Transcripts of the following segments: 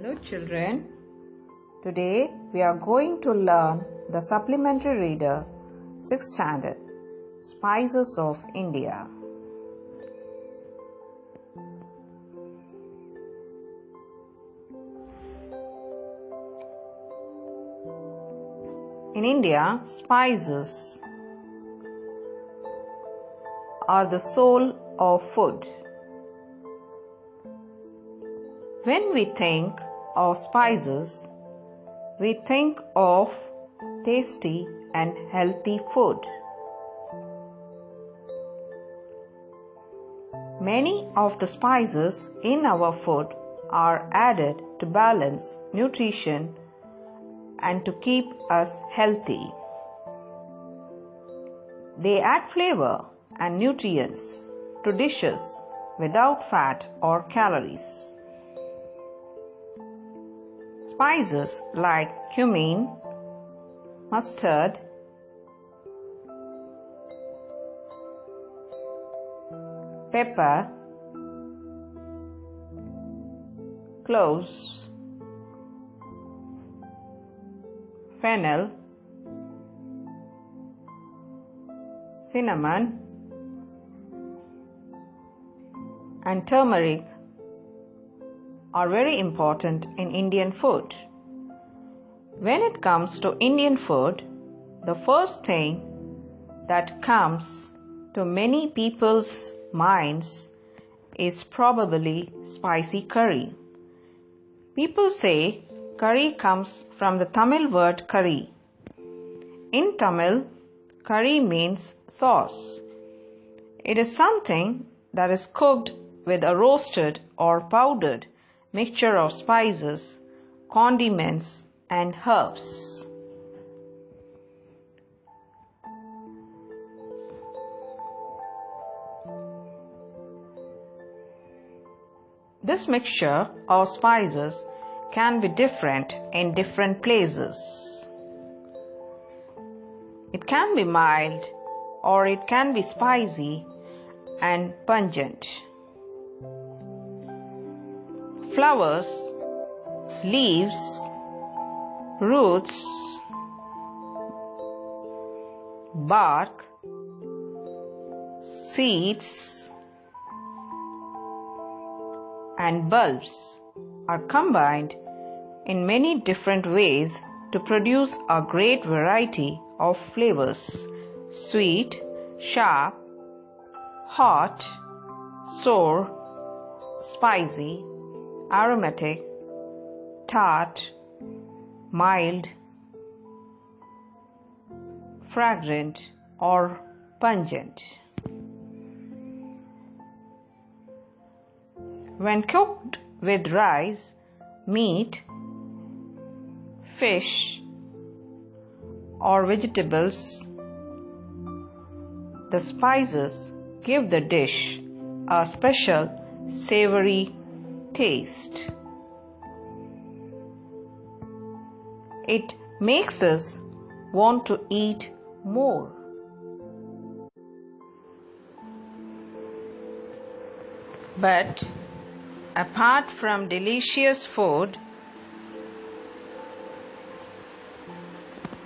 Hello children, today we are going to learn the Supplementary Reader 6th Standard, Spices of India. In India, spices are the soul of food. When we think of spices, we think of tasty and healthy food. Many of the spices in our food are added to balance nutrition and to keep us healthy. They add flavor and nutrients to dishes without fat or calories. Spices like cumin, mustard, pepper, cloves, fennel, cinnamon, and turmeric are very important in Indian food. When it comes to Indian food, the first thing that comes to many people's minds is probably spicy curry. People say curry comes from the Tamil word curry. In Tamil, curry means sauce. It is something that is cooked with a roasted or powdered mixture of spices, condiments, and herbs. This mixture of spices can be different in different places. It can be mild or it can be spicy and pungent. Flowers, leaves, roots, bark, seeds, and bulbs are combined in many different ways to produce a great variety of flavors: sweet, sharp, hot, sour, spicy, aromatic, tart, mild, fragrant, or pungent. When cooked with rice, meat, fish, or vegetables, the spices give the dish a special savory taste. It makes us want to eat more. But apart from delicious food,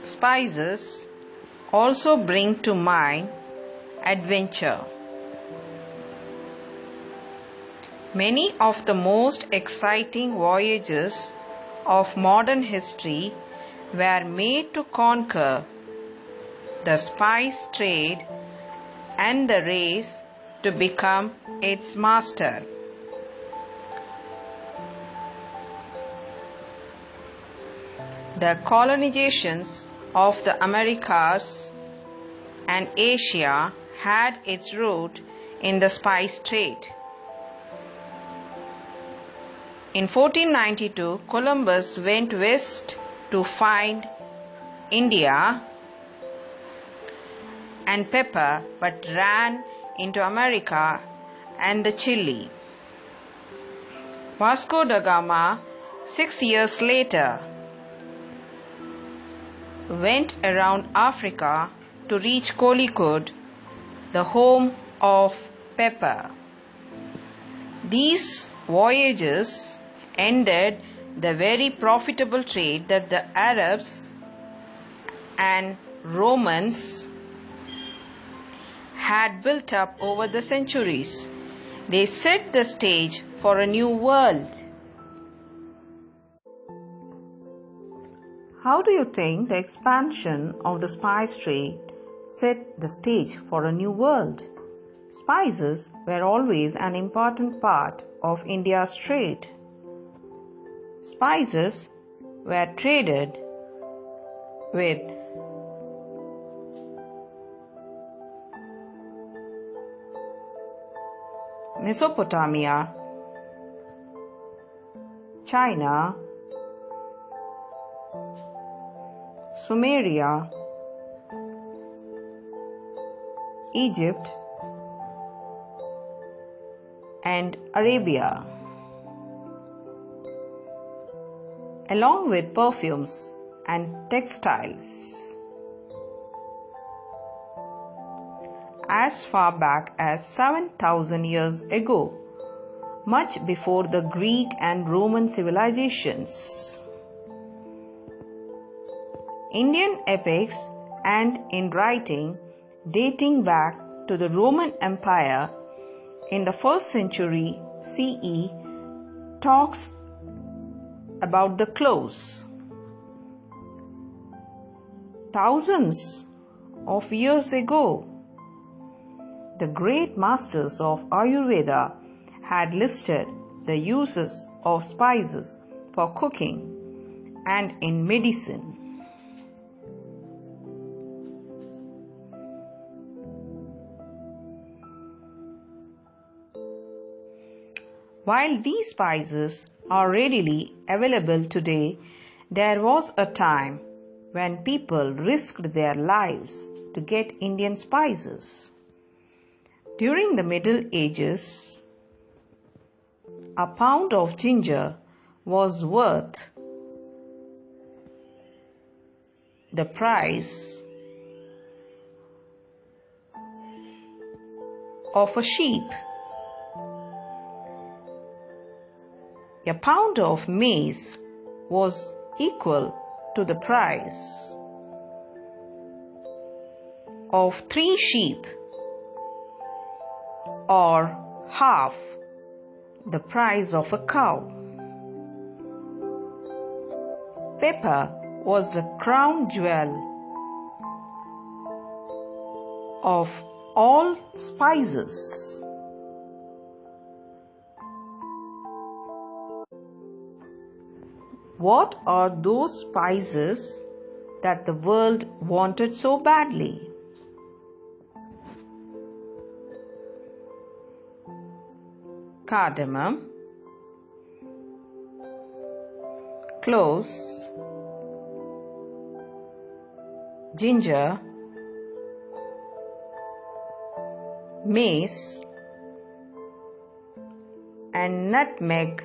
spices also bring to mind adventure. Many of the most exciting voyages of modern history were made to conquer the spice trade and the race to become its master. The colonizations of the Americas and Asia had its root in the spice trade. In 1492, Columbus went west to find India and pepper, but ran into America and the Chile. Vasco da Gama, 6 years later, went around Africa to reach Kozhikode, the home of pepper. These voyages ended the very profitable trade that the Arabs and Romans had built up over the centuries. They set the stage for a new world. How do you think the expansion of the spice trade set the stage for a new world? Spices were always an important part of India's trade. Spices were traded with Mesopotamia, China, Sumeria, Egypt, and Arabia, along with perfumes and textiles. As far back as 7,000 years ago, much before the Greek and Roman civilizations. Indian epics and in writing dating back to the Roman Empire in the 1st century CE talks about the cloves. Thousands of years ago, the great masters of Ayurveda had listed the uses of spices for cooking and in medicine. While these spices are readily available today, there was a time when people risked their lives to get Indian spices. During the Middle Ages, a pound of ginger was worth the price of a sheep. A pound of maize was equal to the price of 3 sheep, or half the price of a cow. Pepper was the crown jewel of all spices. What are those spices that the world wanted so badly? Cardamom, cloves, ginger, mace, and nutmeg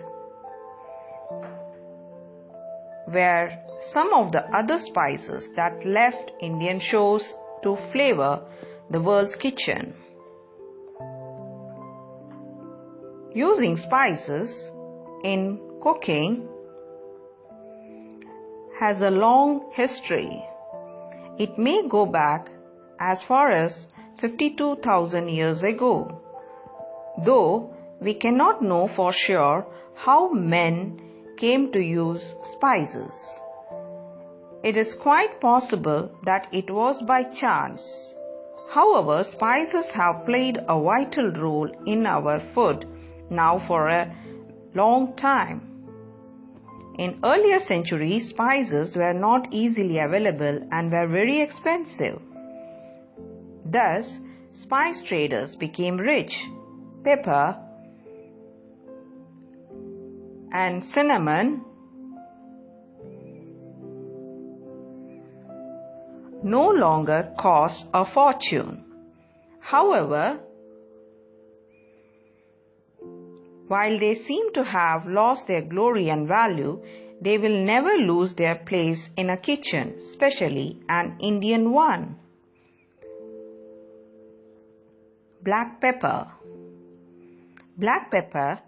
were some of the other spices that left Indian shores to flavor the world's kitchen. Using spices in cooking has a long history. It may go back as far as 52,000 years ago, though we cannot know for sure how men came to use spices. It is quite possible that it was by chance. However, spices have played a vital role in our food now for a long time. In earlier centuries, spices were not easily available and were very expensive. Thus, spice traders became rich. Pepper and cinnamon no longer cost a fortune. However, while they seem to have lost their glory and value, they will never lose their place in a kitchen, especially an Indian one. Black pepper. Black pepper,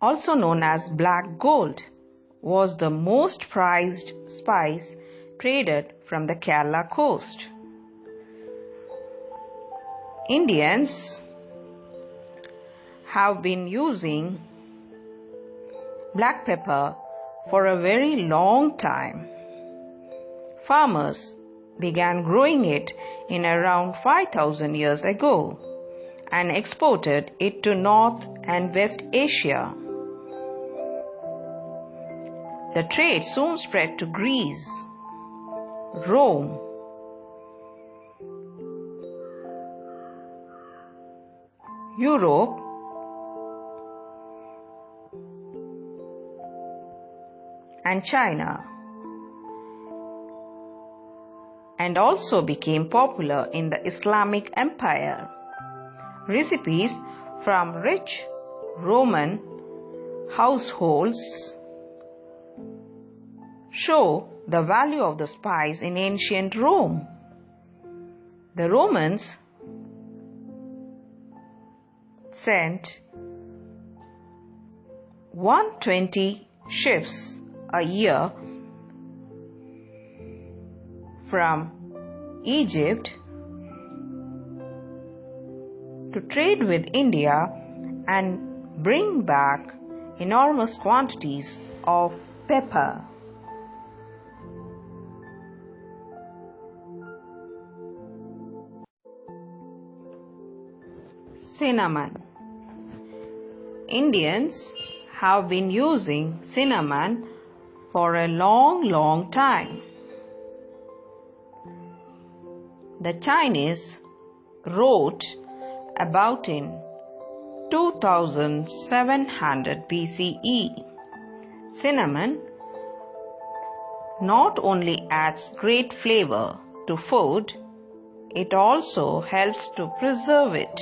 also known as black gold was the most prized spice traded from the Kerala coast. Indians have been using black pepper for a very long time. Farmers began growing it in around 5,000 years ago and exported it to North and West Asia. The trade soon spread to Greece, Rome, Europe, and China, and also became popular in the Islamic Empire. Recipes from rich Roman households show the value of the spice in ancient Rome. The Romans sent 120 ships a year from Egypt to trade with India and bring back enormous quantities of pepper. Cinnamon. Indians have been using cinnamon for a long time. The Chinese wrote about in 2700 BCE. Cinnamon not only adds great flavor to food, it also helps to preserve it.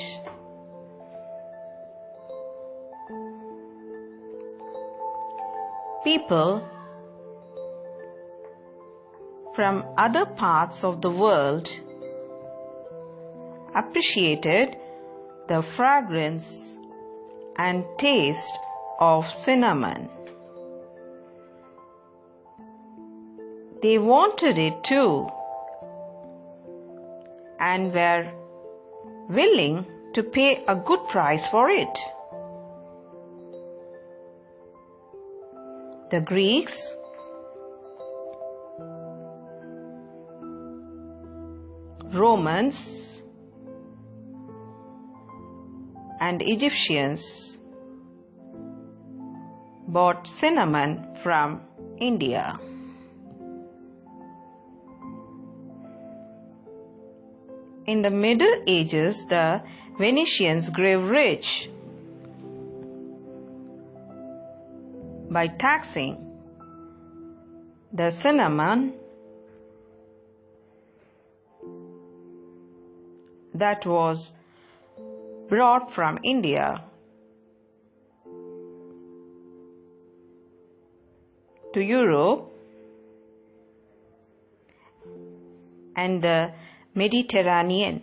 People from other parts of the world appreciated the fragrance and taste of cinnamon. They wanted it too and were willing to pay a good price for it. The Greeks, Romans, and Egyptians bought cinnamon from India. In the Middle Ages, the Venetians grew rich by taxing the cinnamon that was brought from India to Europe and the Mediterranean.